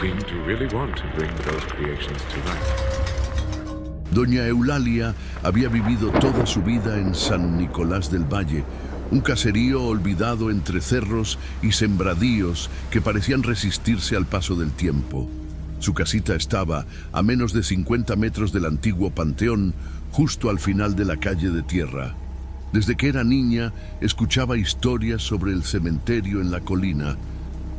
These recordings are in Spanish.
seem to really want to bring those creations to life. Doña Eulalia había vivido toda su vida en San Nicolás del Valle, un caserío olvidado entre cerros y sembradíos que parecían resistirse al paso del tiempo. Su casita estaba a menos de 50 metros del antiguo panteón, justo al final de la calle de tierra. Desde que era niña, escuchaba historias sobre el cementerio en la colina,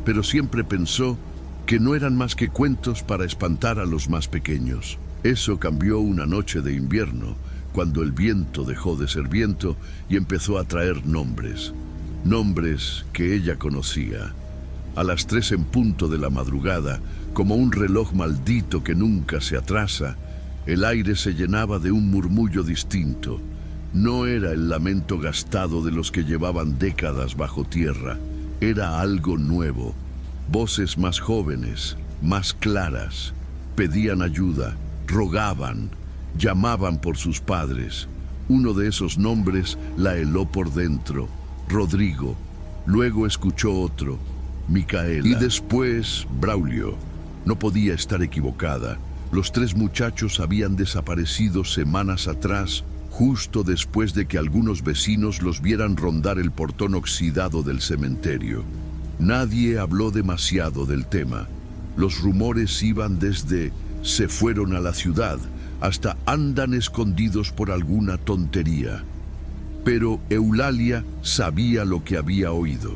pero siempre pensó que no eran más que cuentos para espantar a los más pequeños. Eso cambió una noche de invierno, cuando el viento dejó de ser viento y empezó a traer nombres. Nombres que ella conocía. A las 3 en punto de la madrugada, como un reloj maldito que nunca se atrasa, el aire se llenaba de un murmullo distinto. No era el lamento gastado de los que llevaban décadas bajo tierra. Era algo nuevo. Voces más jóvenes, más claras. Pedían ayuda, rogaban, llamaban por sus padres. Uno de esos nombres la heló por dentro. Rodrigo. Luego escuchó otro. Micaela. Y después, Braulio. No podía estar equivocada. Los 3 muchachos habían desaparecido semanas atrás, justo después de que algunos vecinos los vieran rondar el portón oxidado del cementerio. Nadie habló demasiado del tema. Los rumores iban desde "se fueron a la ciudad" hasta "andan escondidos por alguna tontería". Pero Eulalia sabía lo que había oído.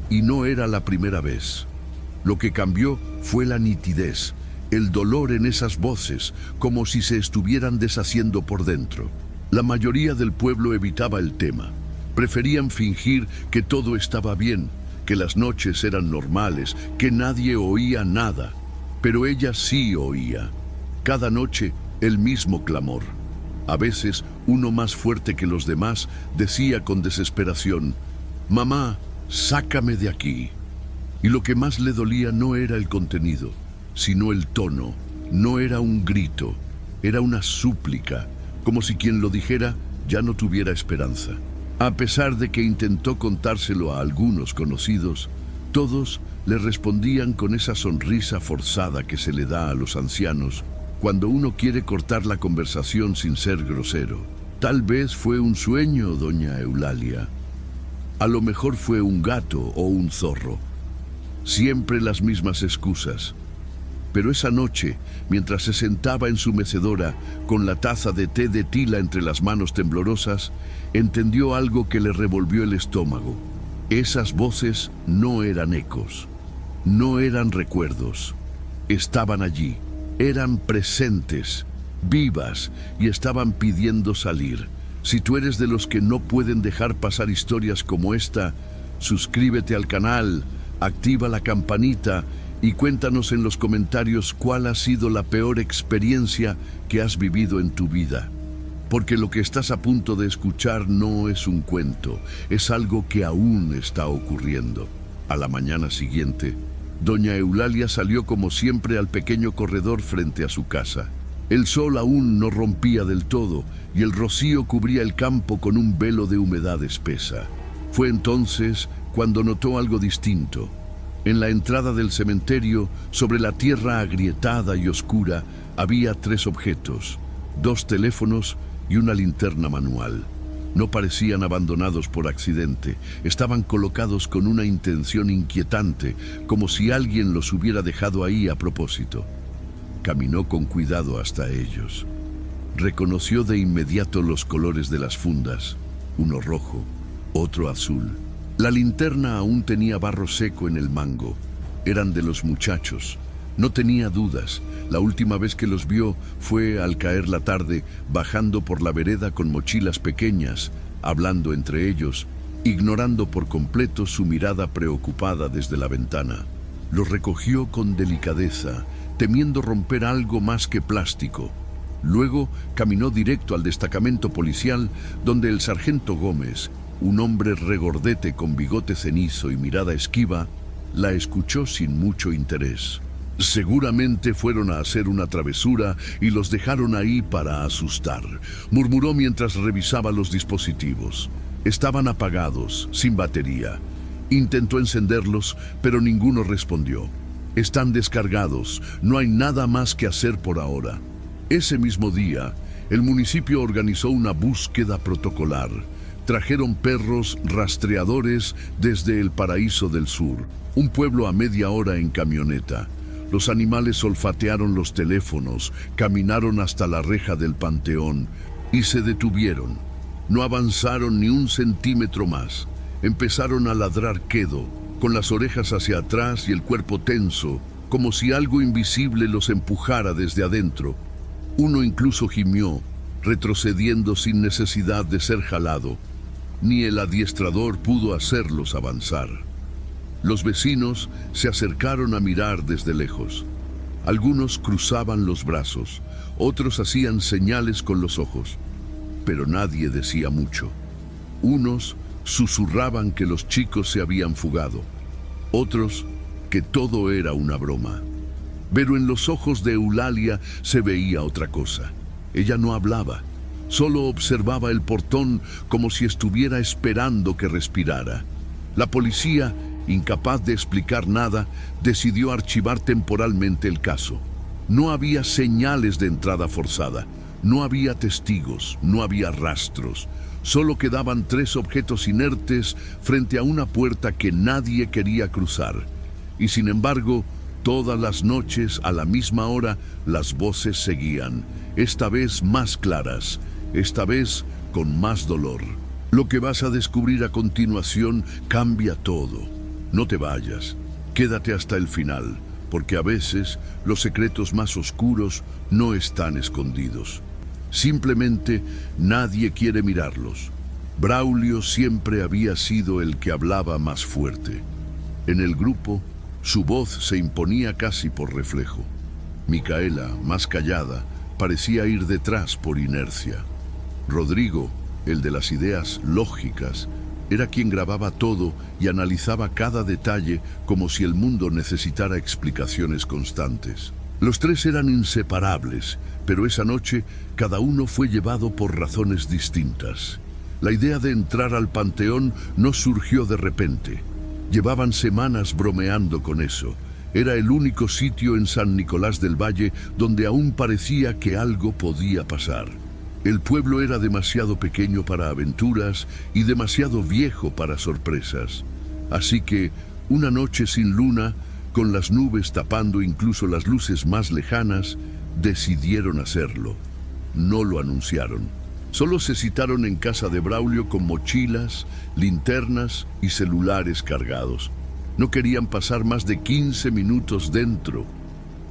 Y no era la primera vez. Lo que cambió fue la nitidez, el dolor en esas voces, como si se estuvieran deshaciendo por dentro. La mayoría del pueblo evitaba el tema. Preferían fingir que todo estaba bien, que las noches eran normales, que nadie oía nada. Pero ella sí oía. Cada noche el mismo clamor. A veces, uno más fuerte que los demás decía con desesperación: «Mamá, sácame de aquí». Y lo que más le dolía no era el contenido, sino el tono. No era un grito, era una súplica, como si quien lo dijera ya no tuviera esperanza. A pesar de que intentó contárselo a algunos conocidos, todos le respondían con esa sonrisa forzada que se le da a los ancianos cuando uno quiere cortar la conversación sin ser grosero. Tal vez fue un sueño, doña Eulalia. A lo mejor fue un gato o un zorro. Siempre las mismas excusas. Pero esa noche, mientras se sentaba en su mecedora con la taza de té de tila entre las manos temblorosas, entendió algo que le revolvió el estómago. Esas voces no eran ecos, no eran recuerdos. Estaban allí, eran presentes, vivas, y estaban pidiendo salir. Si tú eres de los que no pueden dejar pasar historias como esta, suscríbete al canal, activa la campanita y cuéntanos en los comentarios cuál ha sido la peor experiencia que has vivido en tu vida. Porque lo que estás a punto de escuchar no es un cuento, es algo que aún está ocurriendo. A la mañana siguiente, doña Eulalia salió como siempre al pequeño corredor frente a su casa. El sol aún no rompía del todo y el rocío cubría el campo con un velo de humedad espesa. Fue entonces cuando notó algo distinto. En la entrada del cementerio, sobre la tierra agrietada y oscura, había 3 objetos, 2 teléfonos y una linterna manual. No parecían abandonados por accidente, estaban colocados con una intención inquietante, como si alguien los hubiera dejado ahí a propósito. Caminó con cuidado hasta ellos. Reconoció de inmediato los colores de las fundas, uno rojo, otro azul. La linterna aún tenía barro seco en el mango. Eran de los muchachos. No tenía dudas. La última vez que los vio fue al caer la tarde, bajando por la vereda con mochilas pequeñas, hablando entre ellos, ignorando por completo su mirada preocupada desde la ventana. Los recogió con delicadeza, temiendo romper algo más que plástico. Luego caminó directo al destacamento policial, donde el sargento Gómez, un hombre regordete con bigote cenizo y mirada esquiva, la escuchó sin mucho interés. Seguramente fueron a hacer una travesura y los dejaron ahí para asustar, murmuró mientras revisaba los dispositivos. Estaban apagados, sin batería. Intentó encenderlos, pero ninguno respondió. Están descargados, no hay nada más que hacer por ahora. Ese mismo día, el municipio organizó una búsqueda protocolar. Trajeron perros rastreadores desde el Paraíso del Sur, un pueblo a media hora en camioneta. Los animales olfatearon los teléfonos, caminaron hasta la reja del panteón y se detuvieron. No avanzaron ni un centímetro más. Empezaron a ladrar quedo, con las orejas hacia atrás y el cuerpo tenso, como si algo invisible los empujara desde adentro. Uno incluso gimió, retrocediendo sin necesidad de ser jalado. Ni el adiestrador pudo hacerlos avanzar. Los vecinos se acercaron a mirar desde lejos. Algunos cruzaban los brazos, otros hacían señales con los ojos, pero nadie decía mucho. Unos susurraban que los chicos se habían fugado, otros que todo era una broma. Pero en los ojos de Eulalia se veía otra cosa. Ella no hablaba, solo observaba el portón como si estuviera esperando que respirara. La policía, incapaz de explicar nada, decidió archivar temporalmente el caso. No había señales de entrada forzada, no había testigos, no había rastros. Solo quedaban 3 objetos inertes frente a una puerta que nadie quería cruzar. Y sin embargo, todas las noches, a la misma hora, las voces seguían, esta vez más claras, esta vez con más dolor. Lo que vas a descubrir a continuación cambia todo. No te vayas, quédate hasta el final, porque a veces los secretos más oscuros no están escondidos. Simplemente nadie quiere mirarlos. Braulio siempre había sido el que hablaba más fuerte. En el grupo, su voz se imponía casi por reflejo. Micaela, más callada, parecía ir detrás por inercia. Rodrigo, el de las ideas lógicas, era quien grababa todo y analizaba cada detalle como si el mundo necesitara explicaciones constantes. Los 3 eran inseparables, pero esa noche cada uno fue llevado por razones distintas. La idea de entrar al panteón no surgió de repente. Llevaban semanas bromeando con eso. Era el único sitio en San Nicolás del Valle donde aún parecía que algo podía pasar. El pueblo era demasiado pequeño para aventuras y demasiado viejo para sorpresas. Así que, una noche sin luna, con las nubes tapando incluso las luces más lejanas, decidieron hacerlo. No lo anunciaron. Solo se citaron en casa de Braulio con mochilas, linternas y celulares cargados. No querían pasar más de 15 minutos dentro.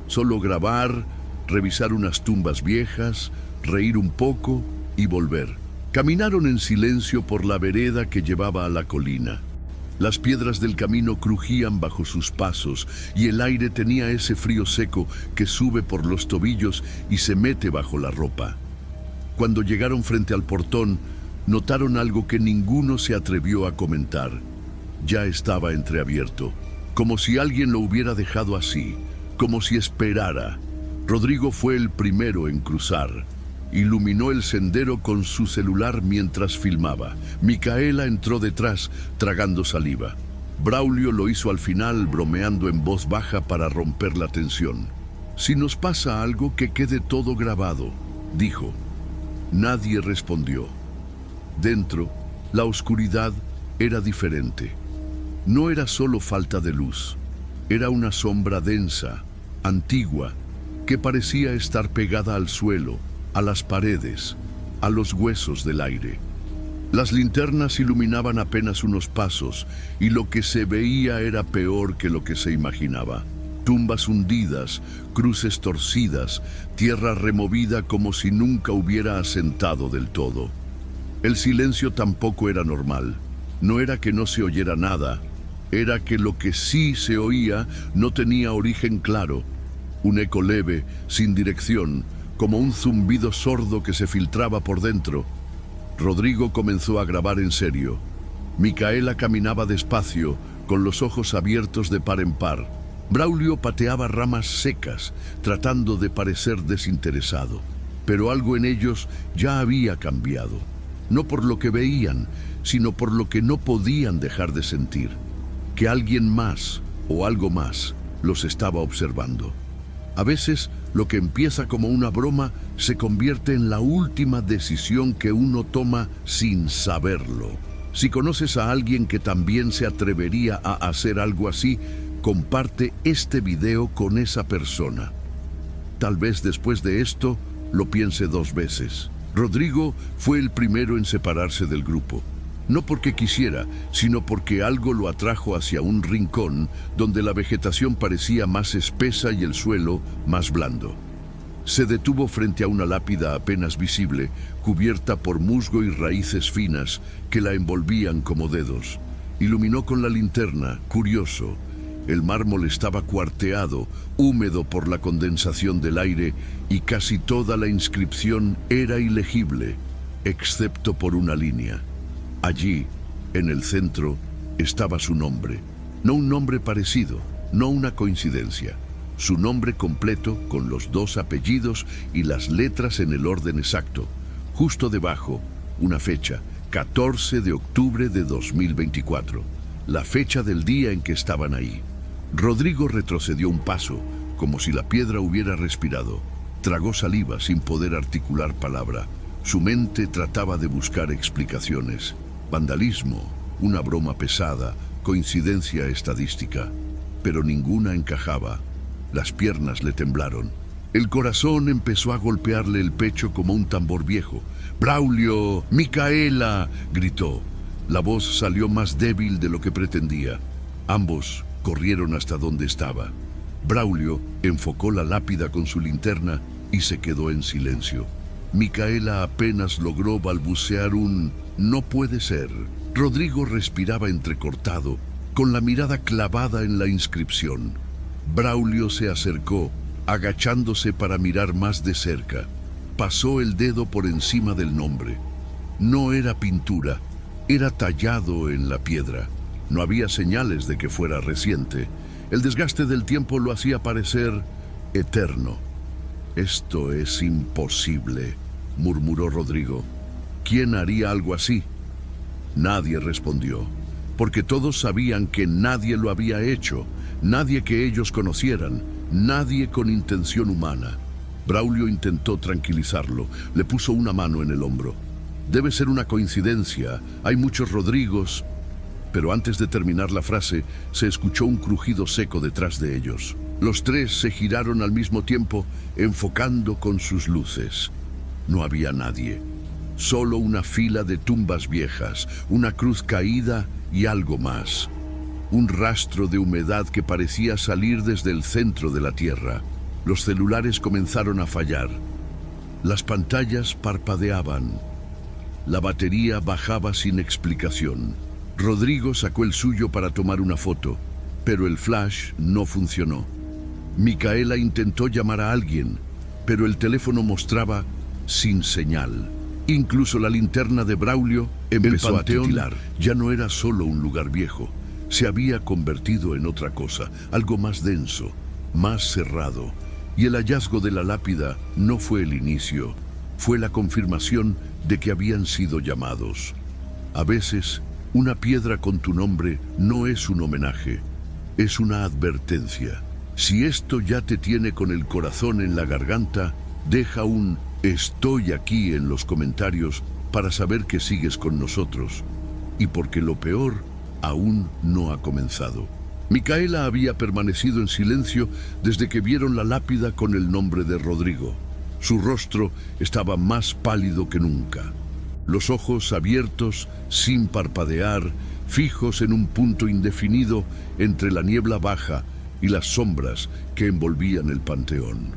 Solo grabar, revisar unas tumbas viejas, reír un poco y volver. Caminaron en silencio por la vereda que llevaba a la colina. Las piedras del camino crujían bajo sus pasos y el aire tenía ese frío seco que sube por los tobillos y se mete bajo la ropa. Cuando llegaron frente al portón, notaron algo que ninguno se atrevió a comentar. Ya estaba entreabierto, como si alguien lo hubiera dejado así, como si esperara. Rodrigo fue el primero en cruzar. Iluminó el sendero con su celular mientras filmaba. Micaela entró detrás, tragando saliva. Braulio lo hizo al final, bromeando en voz baja para romper la tensión. «Si nos pasa algo, que quede todo grabado», dijo. Nadie respondió. Dentro, la oscuridad era diferente. No era solo falta de luz. Era una sombra densa, antigua, que parecía estar pegada al suelo, a las paredes, a los huesos del aire. Las linternas iluminaban apenas unos pasos y lo que se veía era peor que lo que se imaginaba. Tumbas hundidas, cruces torcidas, tierra removida como si nunca hubiera asentado del todo. El silencio tampoco era normal. No era que no se oyera nada, era que lo que sí se oía no tenía origen claro. Un eco leve, sin dirección, como un zumbido sordo que se filtraba por dentro. Rodrigo comenzó a grabar en serio. Micaela caminaba despacio, con los ojos abiertos de par en par. Braulio pateaba ramas secas, tratando de parecer desinteresado. Pero algo en ellos ya había cambiado. No por lo que veían, sino por lo que no podían dejar de sentir. Que alguien más, o algo más, los estaba observando. A veces, lo que empieza como una broma se convierte en la última decisión que uno toma sin saberlo. Si conoces a alguien que también se atrevería a hacer algo así, comparte este video con esa persona. Tal vez después de esto lo piense 2 veces. Rodrigo fue el primero en separarse del grupo. No porque quisiera, sino porque algo lo atrajo hacia un rincón donde la vegetación parecía más espesa y el suelo más blando. Se detuvo frente a una lápida apenas visible, cubierta por musgo y raíces finas que la envolvían como dedos. Iluminó con la linterna, curioso. El mármol estaba cuarteado, húmedo por la condensación del aire, y casi toda la inscripción era ilegible, excepto por una línea. Allí, en el centro, estaba su nombre. No un nombre parecido, no una coincidencia. Su nombre completo, con los 2 apellidos y las letras en el orden exacto. Justo debajo, una fecha, 14 de octubre de 2024. La fecha del día en que estaban ahí. Rodrigo retrocedió un paso, como si la piedra hubiera respirado. Tragó saliva sin poder articular palabra. Su mente trataba de buscar explicaciones. Vandalismo, una broma pesada, coincidencia estadística. Pero ninguna encajaba. Las piernas le temblaron. El corazón empezó a golpearle el pecho como un tambor viejo. ¡Braulio! ¡Micaela!, gritó. La voz salió más débil de lo que pretendía. Ambos corrieron hasta donde estaba. Braulio enfocó la lápida con su linterna y se quedó en silencio. Micaela apenas logró balbucear un «no puede ser». Rodrigo respiraba entrecortado, con la mirada clavada en la inscripción. Braulio se acercó, agachándose para mirar más de cerca. Pasó el dedo por encima del nombre. No era pintura, era tallado en la piedra. No había señales de que fuera reciente. El desgaste del tiempo lo hacía parecer eterno. «Esto es imposible», murmuró Rodrigo. ¿Quién haría algo así? Nadie respondió, porque todos sabían que nadie lo había hecho, nadie que ellos conocieran, nadie con intención humana. Braulio intentó tranquilizarlo, le puso una mano en el hombro. «Debe ser una coincidencia, hay muchos Rodrigos». Pero antes de terminar la frase, se escuchó un crujido seco detrás de ellos. Los 3 se giraron al mismo tiempo, enfocando con sus luces. No había nadie. Solo una fila de tumbas viejas, una cruz caída y algo más. Un rastro de humedad que parecía salir desde el centro de la tierra. Los celulares comenzaron a fallar. Las pantallas parpadeaban. La batería bajaba sin explicación. Rodrigo sacó el suyo para tomar una foto, pero el flash no funcionó. Micaela intentó llamar a alguien, pero el teléfono mostraba sin señal. Incluso la linterna de Braulio empezó a titilar. Ya no era solo un lugar viejo, se había convertido en otra cosa, algo más denso, más cerrado. Y el hallazgo de la lápida no fue el inicio, fue la confirmación de que habían sido llamados. A veces, una piedra con tu nombre no es un homenaje, es una advertencia. Si esto ya te tiene con el corazón en la garganta, deja un «estoy aquí» en los comentarios para saber que sigues con nosotros. Y porque lo peor aún no ha comenzado. Micaela había permanecido en silencio desde que vieron la lápida con el nombre de Rodrigo. Su rostro estaba más pálido que nunca. Los ojos abiertos, sin parpadear, fijos en un punto indefinido entre la niebla baja y las sombras que envolvían el panteón.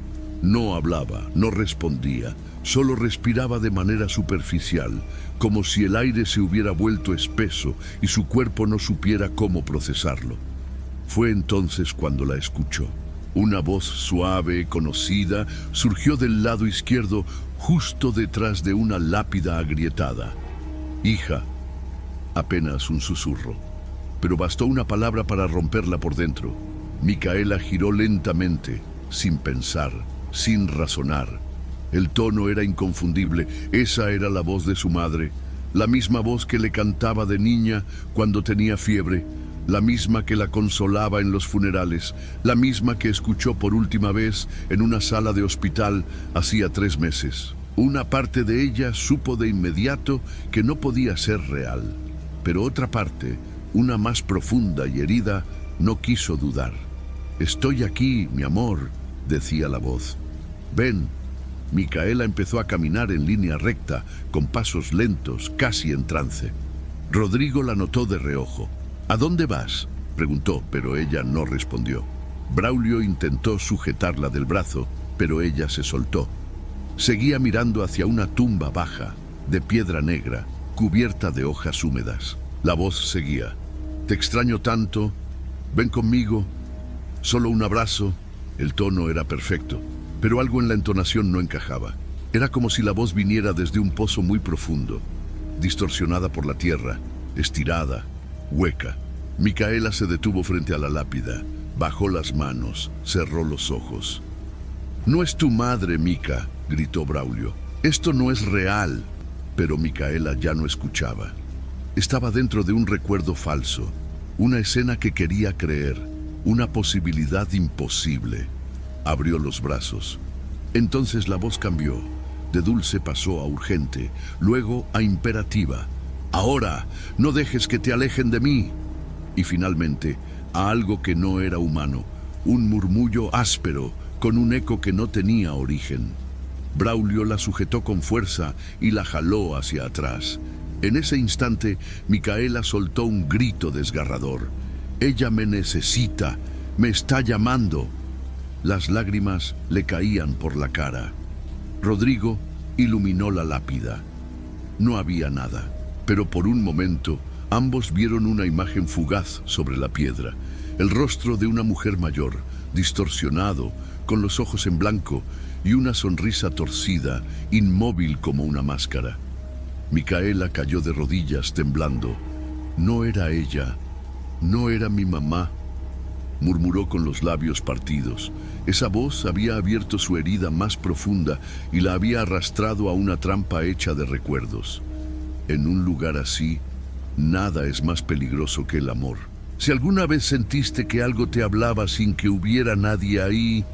No hablaba, no respondía, solo respiraba de manera superficial, como si el aire se hubiera vuelto espeso y su cuerpo no supiera cómo procesarlo. Fue entonces cuando la escuchó. Una voz suave, conocida, surgió del lado izquierdo, justo detrás de una lápida agrietada. «Hija», apenas un susurro, pero bastó una palabra para romperla por dentro. Micaela giró lentamente, sin pensar, sin razonar. El tono era inconfundible, esa era la voz de su madre, la misma voz que le cantaba de niña cuando tenía fiebre, la misma que la consolaba en los funerales, la misma que escuchó por última vez en una sala de hospital hacía 3 meses. Una parte de ella supo de inmediato que no podía ser real, pero otra parte, una más profunda y herida, no quiso dudar. «Estoy aquí, mi amor», decía la voz. «Ven». Micaela empezó a caminar en línea recta, con pasos lentos, casi en trance. Rodrigo la notó de reojo. «¿A dónde vas?», preguntó, pero ella no respondió. Braulio intentó sujetarla del brazo, pero ella se soltó. Seguía mirando hacia una tumba baja, de piedra negra, cubierta de hojas húmedas. La voz seguía. «Te extraño tanto. Ven conmigo. Solo un abrazo». El tono era perfecto, pero algo en la entonación no encajaba. Era como si la voz viniera desde un pozo muy profundo, distorsionada por la tierra, estirada, hueca. Micaela se detuvo frente a la lápida, bajó las manos, cerró los ojos. «No es tu madre, Mica», gritó Braulio. «Esto no es real». Pero Micaela ya no escuchaba. Estaba dentro de un recuerdo falso, una escena que quería creer, una posibilidad imposible. Abrió los brazos. Entonces la voz cambió. De dulce pasó a urgente, luego a imperativa. «Ahora, no dejes que te alejen de mí». Y finalmente, a algo que no era humano, un murmullo áspero, con un eco que no tenía origen. Braulio la sujetó con fuerza y la jaló hacia atrás. En ese instante, Micaela soltó un grito desgarrador. «Ella me necesita, me está llamando». Las lágrimas le caían por la cara. Rodrigo iluminó la lápida. No había nada, pero por un momento ambos vieron una imagen fugaz sobre la piedra. El rostro de una mujer mayor, distorsionado, con los ojos en blanco y una sonrisa torcida, inmóvil como una máscara. Micaela cayó de rodillas temblando. «No era ella, no era mi mamá», murmuró con los labios partidos. Esa voz había abierto su herida más profunda y la había arrastrado a una trampa hecha de recuerdos. En un lugar así, nada es más peligroso que el amor. Si alguna vez sentiste que algo te hablaba sin que hubiera nadie ahí,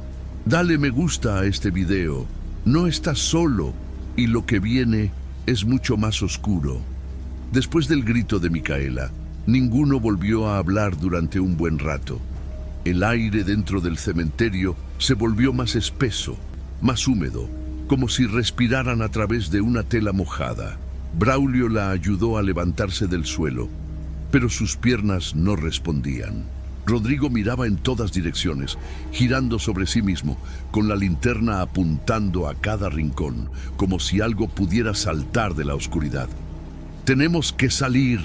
dale me gusta a este video. No estás solo y lo que viene es mucho más oscuro. Después del grito de Micaela, ninguno volvió a hablar durante un buen rato. El aire dentro del cementerio se volvió más espeso, más húmedo, como si respiraran a través de una tela mojada. Braulio la ayudó a levantarse del suelo, pero sus piernas no respondían. Rodrigo miraba en todas direcciones, girando sobre sí mismo, con la linterna apuntando a cada rincón, como si algo pudiera saltar de la oscuridad. «Tenemos que salir»,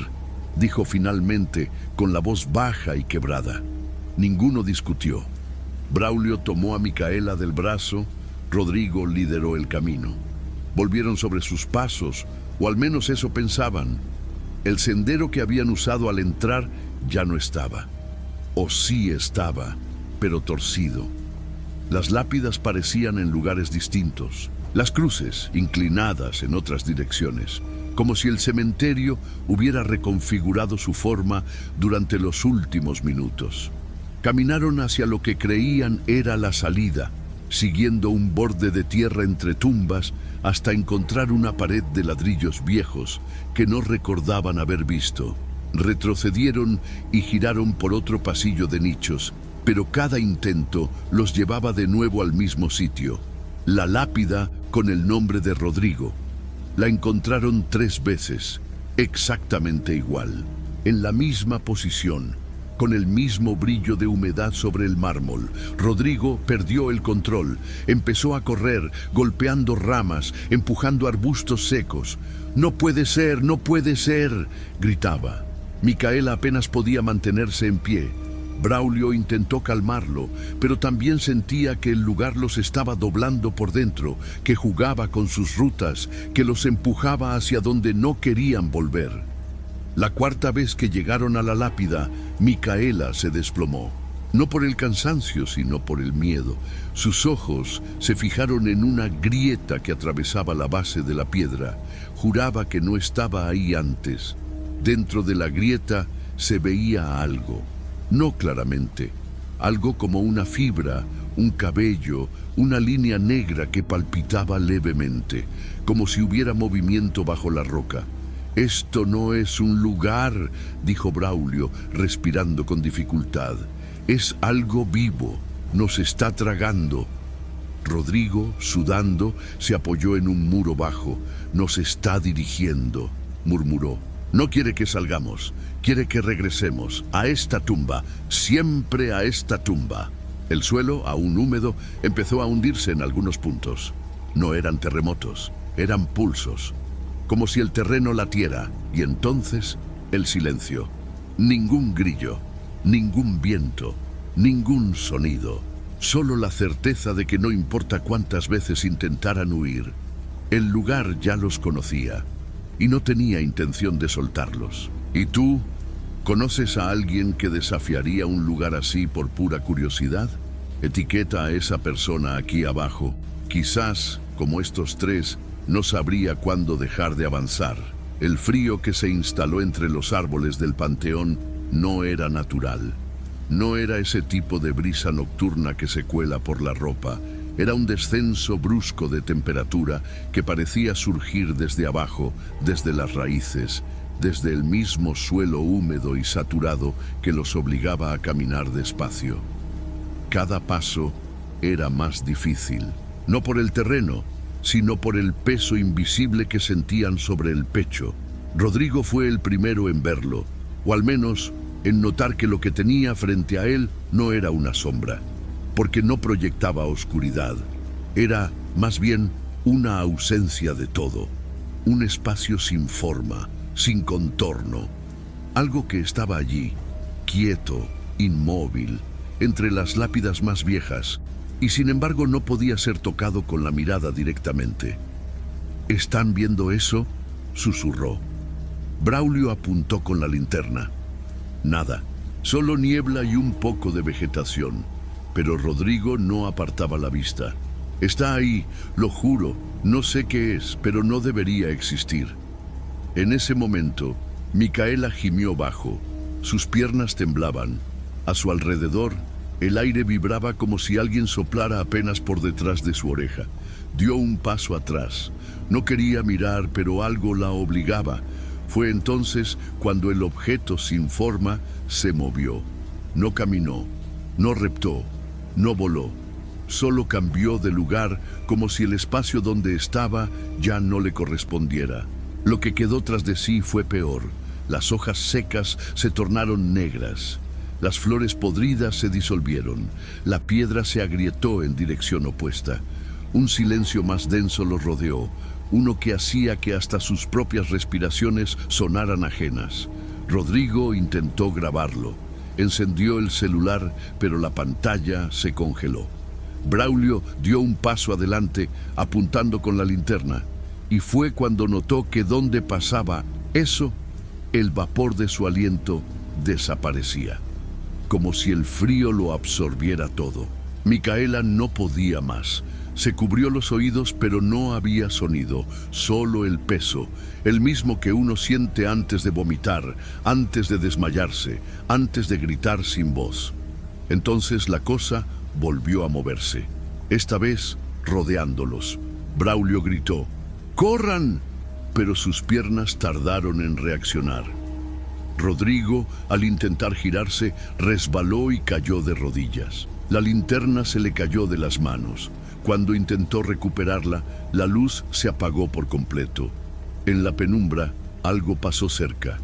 dijo finalmente, con la voz baja y quebrada. Ninguno discutió. Braulio tomó a Micaela del brazo, Rodrigo lideró el camino. Volvieron sobre sus pasos, o al menos eso pensaban. El sendero que habían usado al entrar ya no estaba. O sí estaba, pero torcido. Las lápidas parecían en lugares distintos, las cruces inclinadas en otras direcciones, como si el cementerio hubiera reconfigurado su forma durante los últimos minutos. Caminaron hacia lo que creían era la salida, siguiendo un borde de tierra entre tumbas hasta encontrar una pared de ladrillos viejos que no recordaban haber visto. Retrocedieron y giraron por otro pasillo de nichos, pero cada intento los llevaba de nuevo al mismo sitio, la lápida con el nombre de Rodrigo. La encontraron 3 veces, exactamente igual, en la misma posición, con el mismo brillo de humedad sobre el mármol. Rodrigo perdió el control, empezó a correr, golpeando ramas, empujando arbustos secos. «No puede ser, no puede ser», gritaba. Micaela apenas podía mantenerse en pie. Braulio intentó calmarlo, pero también sentía que el lugar los estaba doblando por dentro, que jugaba con sus rutas, que los empujaba hacia donde no querían volver. La 4ª vez que llegaron a la lápida, Micaela se desplomó. No por el cansancio, sino por el miedo. Sus ojos se fijaron en una grieta que atravesaba la base de la piedra. Juraba que no estaba ahí antes. Dentro de la grieta se veía algo, no claramente, algo como una fibra, un cabello, una línea negra que palpitaba levemente, como si hubiera movimiento bajo la roca. «Esto no es un lugar», dijo Braulio, respirando con dificultad. «Es algo vivo, nos está tragando». Rodrigo, sudando, se apoyó en un muro bajo. «Nos está dirigiendo», murmuró. «No quiere que salgamos, quiere que regresemos a esta tumba, siempre a esta tumba». El suelo, aún húmedo, empezó a hundirse en algunos puntos. No eran terremotos, eran pulsos, como si el terreno latiera, y entonces el silencio. Ningún grillo, ningún viento, ningún sonido. Solo la certeza de que no importa cuántas veces intentaran huir, el lugar ya los conocía y no tenía intención de soltarlos. ¿Y tú? ¿Conoces a alguien que desafiaría un lugar así por pura curiosidad? Etiqueta a esa persona aquí abajo. Quizás, como estos tres, no sabría cuándo dejar de avanzar. El frío que se instaló entre los árboles del panteón no era natural. No era ese tipo de brisa nocturna que se cuela por la ropa. Era un descenso brusco de temperatura que parecía surgir desde abajo, desde las raíces, desde el mismo suelo húmedo y saturado que los obligaba a caminar despacio. Cada paso era más difícil, no por el terreno, sino por el peso invisible que sentían sobre el pecho. Rodrigo fue el primero en verlo, o al menos en notar que lo que tenía frente a él no era una sombra, porque no proyectaba oscuridad. Era, más bien, una ausencia de todo, un espacio sin forma, sin contorno, algo que estaba allí, quieto, inmóvil, entre las lápidas más viejas, y sin embargo no podía ser tocado con la mirada directamente. ¿Están viendo eso?, susurró. Braulio apuntó con la linterna. Nada, solo niebla y un poco de vegetación, pero Rodrigo no apartaba la vista. «Está ahí, lo juro, no sé qué es, pero no debería existir». En ese momento, Micaela gimió bajo. Sus piernas temblaban. A su alrededor, el aire vibraba como si alguien soplara apenas por detrás de su oreja. Dio un paso atrás. No quería mirar, pero algo la obligaba. Fue entonces cuando el objeto sin forma se movió. No caminó, no reptó, no voló. Solo cambió de lugar, como si el espacio donde estaba ya no le correspondiera. Lo que quedó tras de sí fue peor. Las hojas secas se tornaron negras. Las flores podridas se disolvieron. La piedra se agrietó en dirección opuesta. Un silencio más denso los rodeó, uno que hacía que hasta sus propias respiraciones sonaran ajenas. Rodrigo intentó grabarlo. Encendió el celular, pero la pantalla se congeló. Braulio dio un paso adelante, apuntando con la linterna, y fue cuando notó que donde pasaba eso, el vapor de su aliento desaparecía, como si el frío lo absorbiera todo. Micaela no podía más. Se cubrió los oídos, pero no había sonido, solo el peso, el mismo que uno siente antes de vomitar, antes de desmayarse, antes de gritar sin voz. Entonces la cosa volvió a moverse, esta vez rodeándolos. Braulio gritó: ¡corran!, pero sus piernas tardaron en reaccionar. Rodrigo, al intentar girarse, resbaló y cayó de rodillas. La linterna se le cayó de las manos. Cuando intentó recuperarla, la luz se apagó por completo. En la penumbra, algo pasó cerca.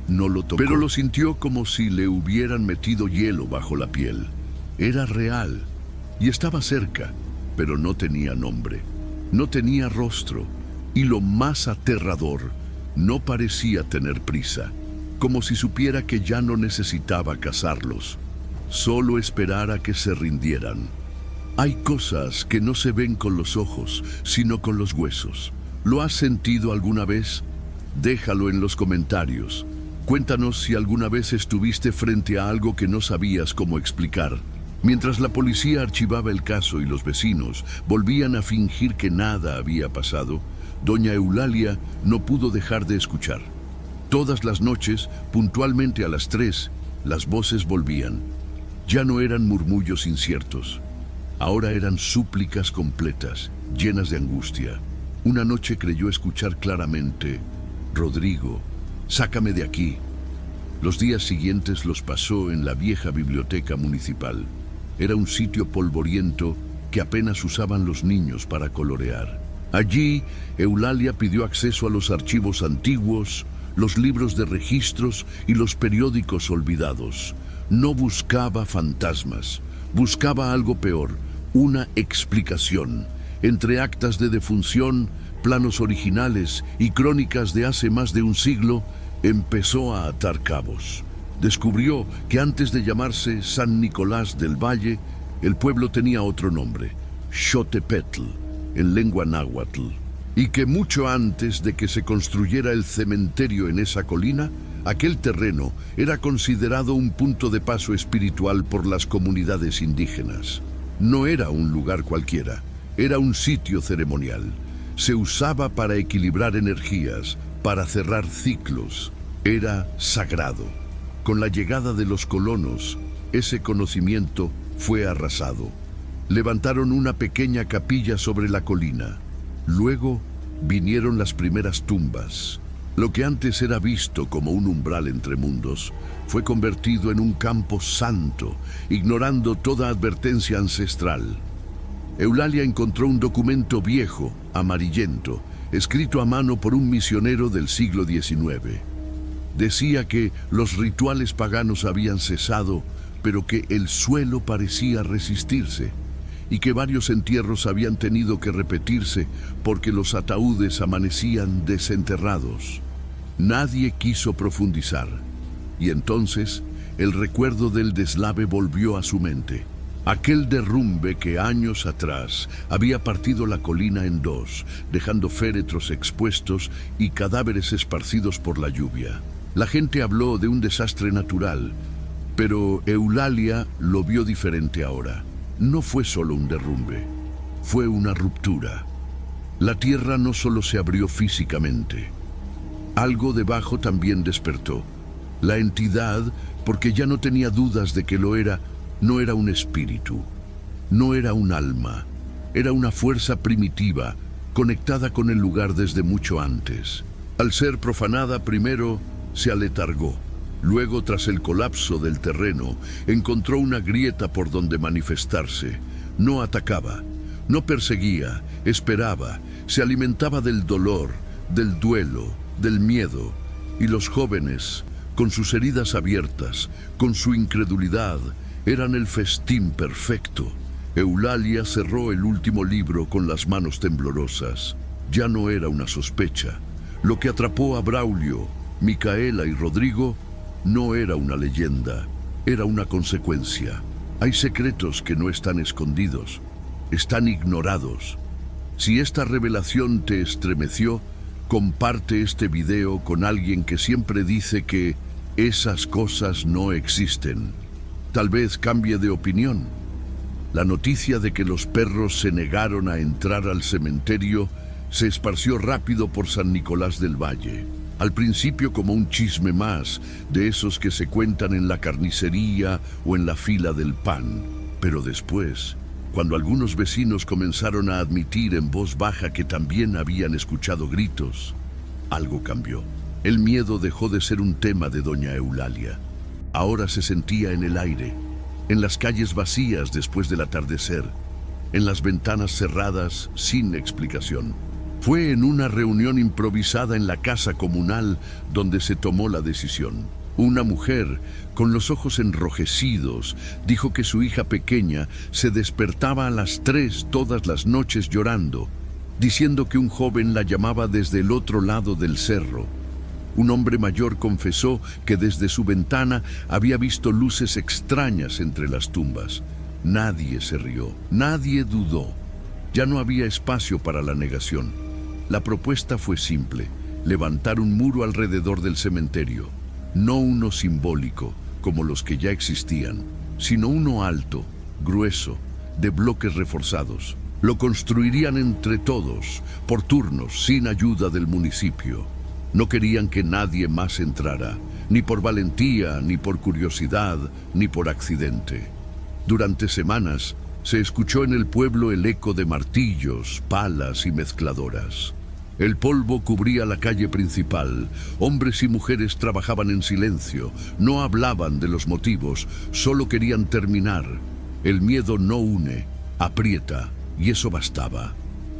No lo tocó, pero lo sintió como si le hubieran metido hielo bajo la piel. Era real y estaba cerca, pero no tenía nombre, no tenía rostro, y lo más aterrador, no parecía tener prisa, como si supiera que ya no necesitaba cazarlos, solo esperar a que se rindieran. Hay cosas que no se ven con los ojos, sino con los huesos. ¿Lo has sentido alguna vez? Déjalo en los comentarios. Cuéntanos si alguna vez estuviste frente a algo que no sabías cómo explicar. Mientras la policía archivaba el caso y los vecinos volvían a fingir que nada había pasado, doña Eulalia no pudo dejar de escuchar. Todas las noches, puntualmente a las 3, las voces volvían. Ya no eran murmullos inciertos. Ahora eran súplicas completas, llenas de angustia. Una noche creyó escuchar claramente: «Rodrigo, sácame de aquí». Los días siguientes los pasó en la vieja biblioteca municipal. Era un sitio polvoriento que apenas usaban los niños para colorear. Allí, Eulalia pidió acceso a los archivos antiguos, los libros de registros y los periódicos olvidados. No buscaba fantasmas, buscaba algo peor, una explicación. Entre actas de defunción, planos originales y crónicas de hace más de un siglo, empezó a atar cabos. Descubrió que antes de llamarse San Nicolás del Valle, el pueblo tenía otro nombre, Xotepetl, en lengua náhuatl, y que mucho antes de que se construyera el cementerio en esa colina, aquel terreno era considerado un punto de paso espiritual por las comunidades indígenas. No era un lugar cualquiera, era un sitio ceremonial. Se usaba para equilibrar energías, para cerrar ciclos. Era sagrado. Con la llegada de los colonos, ese conocimiento fue arrasado. Levantaron una pequeña capilla sobre la colina. Luego vinieron las primeras tumbas. Lo que antes era visto como un umbral entre mundos fue convertido en un campo santo, ignorando toda advertencia ancestral. Eulalia encontró un documento viejo, amarillento, escrito a mano por un misionero del siglo XIX. Decía que los rituales paganos habían cesado, pero que el suelo parecía resistirse, y que varios entierros habían tenido que repetirse porque los ataúdes amanecían desenterrados. Nadie quiso profundizar, y entonces el recuerdo del deslave volvió a su mente. Aquel derrumbe que años atrás había partido la colina en dos, dejando féretros expuestos y cadáveres esparcidos por la lluvia. La gente habló de un desastre natural, pero Eulalia lo vio diferente ahora. No fue solo un derrumbe, fue una ruptura. La tierra no solo se abrió físicamente, algo debajo también despertó. La entidad, porque ya no tenía dudas de que lo era, no era un espíritu, no era un alma, era una fuerza primitiva, conectada con el lugar desde mucho antes. Al ser profanada primero, se aletargó. Luego, tras el colapso del terreno, encontró una grieta por donde manifestarse. No atacaba, no perseguía, esperaba, se alimentaba del dolor, del duelo, del miedo. Y los jóvenes, con sus heridas abiertas, con su incredulidad, eran el festín perfecto. Eulalia cerró el último libro con las manos temblorosas. Ya no era una sospecha. Lo que atrapó a Braulio, Micaela y Rodrigo no era una leyenda, era una consecuencia. Hay secretos que no están escondidos, están ignorados. Si esta revelación te estremeció, comparte este video con alguien que siempre dice que esas cosas no existen. Tal vez cambie de opinión. La noticia de que los perros se negaron a entrar al cementerio se esparció rápido por San Nicolás del Valle. Al principio como un chisme más, de esos que se cuentan en la carnicería o en la fila del pan. Pero después, cuando algunos vecinos comenzaron a admitir en voz baja que también habían escuchado gritos, algo cambió. El miedo dejó de ser un tema de doña Eulalia. Ahora se sentía en el aire, en las calles vacías después del atardecer, en las ventanas cerradas sin explicación. Fue en una reunión improvisada en la casa comunal donde se tomó la decisión. Una mujer, con los ojos enrojecidos, dijo que su hija pequeña se despertaba a las 3 todas las noches llorando, diciendo que un joven la llamaba desde el otro lado del cerro. Un hombre mayor confesó que desde su ventana había visto luces extrañas entre las tumbas. Nadie se rió, nadie dudó. Ya no había espacio para la negación. La propuesta fue simple: levantar un muro alrededor del cementerio. No uno simbólico, como los que ya existían, sino uno alto, grueso, de bloques reforzados. Lo construirían entre todos, por turnos, sin ayuda del municipio. No querían que nadie más entrara, ni por valentía, ni por curiosidad, ni por accidente. Durante semanas se escuchó en el pueblo el eco de martillos, palas y mezcladoras. El polvo cubría la calle principal. Hombres y mujeres trabajaban en silencio, no hablaban de los motivos, solo querían terminar. El miedo no une, aprieta, y eso bastaba.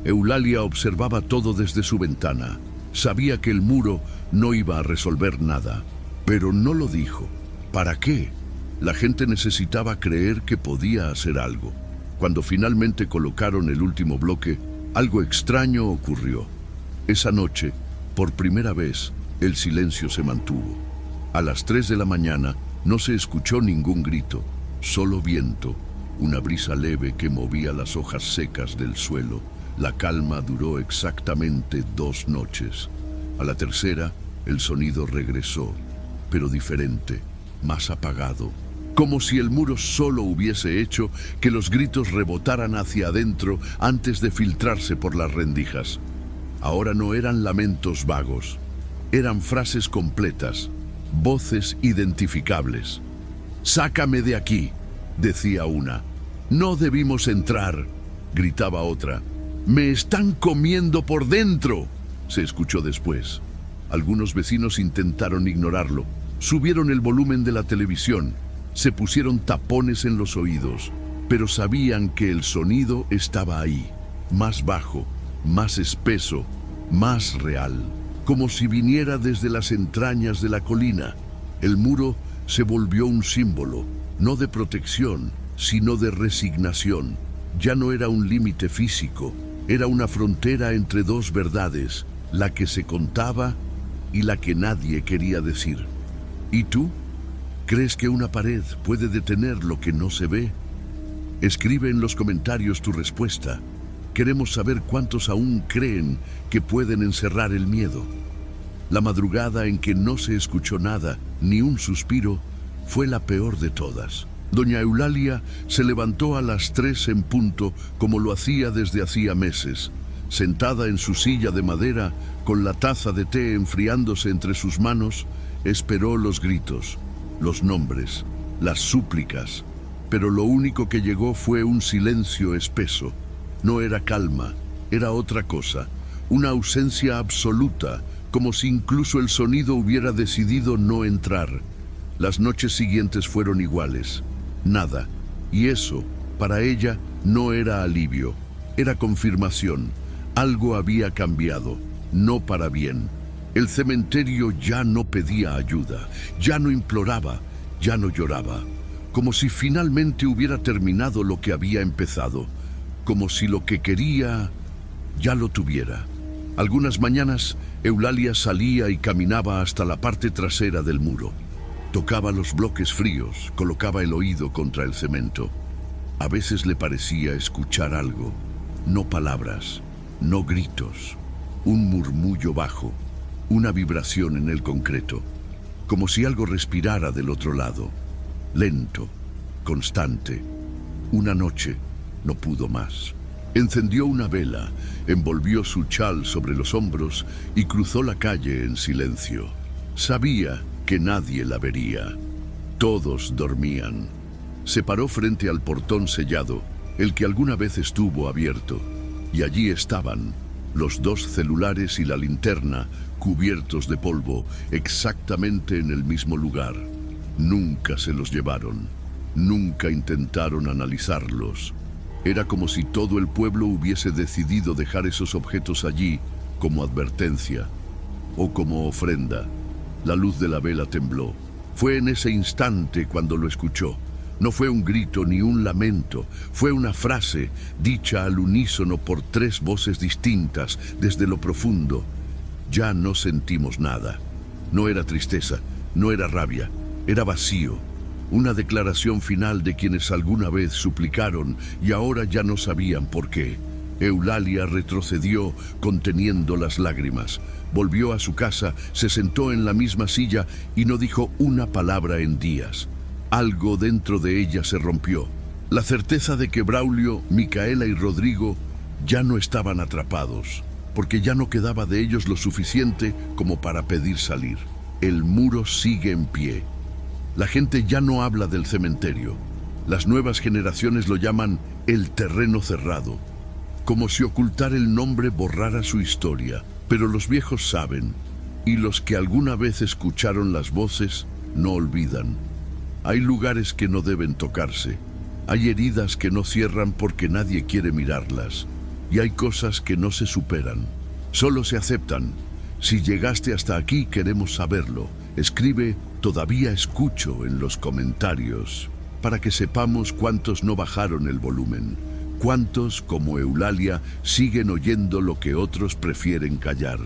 Eulalia observaba todo desde su ventana. Sabía que el muro no iba a resolver nada, pero no lo dijo. ¿Para qué? La gente necesitaba creer que podía hacer algo. Cuando finalmente colocaron el último bloque, algo extraño ocurrió. Esa noche, por primera vez, el silencio se mantuvo. A las 3 de la mañana no se escuchó ningún grito, solo viento, una brisa leve que movía las hojas secas del suelo. La calma duró exactamente 2 noches. A la tercera, el sonido regresó, pero diferente, más apagado, como si el muro solo hubiese hecho que los gritos rebotaran hacia adentro antes de filtrarse por las rendijas. Ahora no eran lamentos vagos, eran frases completas, voces identificables. «Sácame de aquí», decía una. «No debimos entrar», gritaba otra. «Me están comiendo por dentro», se escuchó después. Algunos vecinos intentaron ignorarlo. Subieron el volumen de la televisión, se pusieron tapones en los oídos, pero sabían que el sonido estaba ahí, más bajo, más espeso, más real, como si viniera desde las entrañas de la colina. El muro se volvió un símbolo, no de protección, sino de resignación. Ya no era un límite físico, era una frontera entre dos verdades, la que se contaba y la que nadie quería decir. ¿Y tú? ¿Crees que una pared puede detener lo que no se ve? Escribe en los comentarios tu respuesta. Queremos saber cuántos aún creen que pueden encerrar el miedo. La madrugada en que no se escuchó nada, ni un suspiro, fue la peor de todas. Doña Eulalia se levantó a las 3 en punto, como lo hacía desde hacía meses. Sentada en su silla de madera, con la taza de té enfriándose entre sus manos, esperó los gritos, los nombres, las súplicas, pero lo único que llegó fue un silencio espeso. No era calma, era otra cosa, una ausencia absoluta, como si incluso el sonido hubiera decidido no entrar. Las noches siguientes fueron iguales, nada, y eso, para ella, no era alivio, era confirmación. Algo había cambiado, no para bien. El cementerio ya no pedía ayuda, ya no imploraba, ya no lloraba, como si finalmente hubiera terminado lo que había empezado, como si lo que quería ya lo tuviera. Algunas mañanas, Eulalia salía y caminaba hasta la parte trasera del muro. Tocaba los bloques fríos, colocaba el oído contra el cemento. A veces le parecía escuchar algo, no palabras, no gritos, un murmullo bajo, una vibración en el concreto, como si algo respirara del otro lado, lento, constante. Una noche no pudo más. Encendió una vela, envolvió su chal sobre los hombros y cruzó la calle en silencio. Sabía que nadie la vería. Todos dormían. Se paró frente al portón sellado, el que alguna vez estuvo abierto, y allí estaban los 2 celulares y la linterna cubiertos de polvo, exactamente en el mismo lugar. Nunca se los llevaron, nunca intentaron analizarlos. Era como si todo el pueblo hubiese decidido dejar esos objetos allí como advertencia o como ofrenda. La luz de la vela tembló. Fue en ese instante cuando lo escuchó. No fue un grito ni un lamento, fue una frase dicha al unísono por 3 voces distintas desde lo profundo. Ya no sentimos nada. No era tristeza, no era rabia, era vacío. Una declaración final de quienes alguna vez suplicaron y ahora ya no sabían por qué. Eulalia retrocedió conteniendo las lágrimas. Volvió a su casa, se sentó en la misma silla y no dijo una palabra en días. Algo dentro de ella se rompió. La certeza de que Braulio, Micaela y Rodrigo ya no estaban atrapados. porque ya no quedaba de ellos lo suficiente como para pedir salir. El muro sigue en pie. La gente ya no habla del cementerio. Las nuevas generaciones lo llaman el terreno cerrado, como si ocultar el nombre borrara su historia. Pero los viejos saben, y los que alguna vez escucharon las voces no olvidan. Hay lugares que no deben tocarse. Hay heridas que no cierran porque nadie quiere mirarlas. Y hay cosas que no se superan. Solo se aceptan. Si llegaste hasta aquí, queremos saberlo. Escribe "Todavía escucho" en los comentarios, para que sepamos cuántos no bajaron el volumen. Cuántos, como Eulalia, siguen oyendo lo que otros prefieren callar.